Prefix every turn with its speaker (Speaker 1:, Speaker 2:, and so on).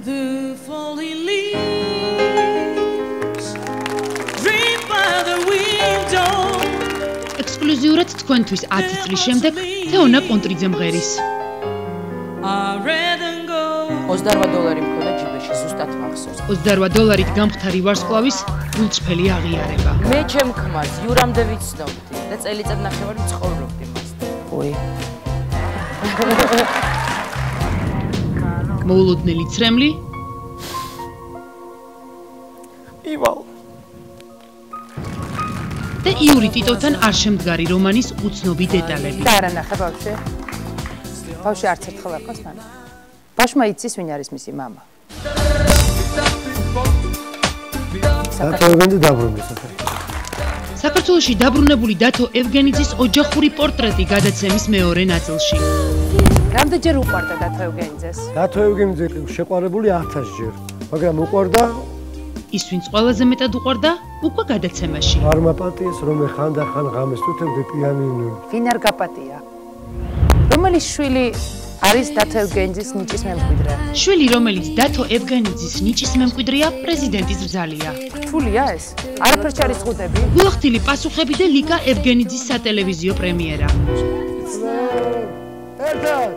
Speaker 1: The falling leaves dream by the window.
Speaker 2: ექსკლუზიურად თქვენთვის 10 წლის შემდეგ თეონა პონტრიძემ ღერის.
Speaker 3: $28 მქონდა ჯიბეში, ზუსტად მახსოვს.
Speaker 2: $28 გამხდარი ვარსკვლავის გულწრფელი აღიარება.
Speaker 3: მე ჩემ ქმარს იურამდე ვიცნობდი და წელიწად ნახევარი ცხოვრობდი მასთან. ოი.
Speaker 2: მოულოდნელი ცრემლი.
Speaker 3: ივალ.
Speaker 2: და იური ტიტოვთან არ შემდგარი რომანის უცნობი დეტალები.
Speaker 4: და არა ნახე ბავშვი. ბავშვი არც ერთხელ არ ყავს მან. ბავშვმა იცის ვინ არის მისი მამა.
Speaker 5: დათო ევგენიძე დაბრუნდა საფრთხე.
Speaker 2: საქართველოში დაბრუნებული დათო ევგენიძის ოჯახური პორტრეტი გადაცემის მეორე ნაწილში.
Speaker 4: რამდენჯერ უყვარდა დათო ევგენიძეს?
Speaker 5: დათო ევგენიძე შეყვარებული 1000 ჯერ, მაგრამ უყვარდა
Speaker 2: ის ვინც ყველაზე მეტად უყვარდა უკვე გადაცემაში.
Speaker 5: არ მაპატიეს რომ ხანდახან ღამეს თუთებდი პიანინო.
Speaker 4: ვინ არ გაპატია? რომელი შვილი არის დათო ევგენიძის ნიჭის მემკვიდრე?
Speaker 2: შვილი რომელიც დათო ევგენიძის ნიჭის მემკვიდრეა პრეზიდენტის ბრძალია.
Speaker 4: რთულია ეს? არაფერს არ იზღუდები?
Speaker 2: გულახდილი პასუხები და ლიკა ევგენიძის სატელევიზიო პრემიერა.
Speaker 5: ერთად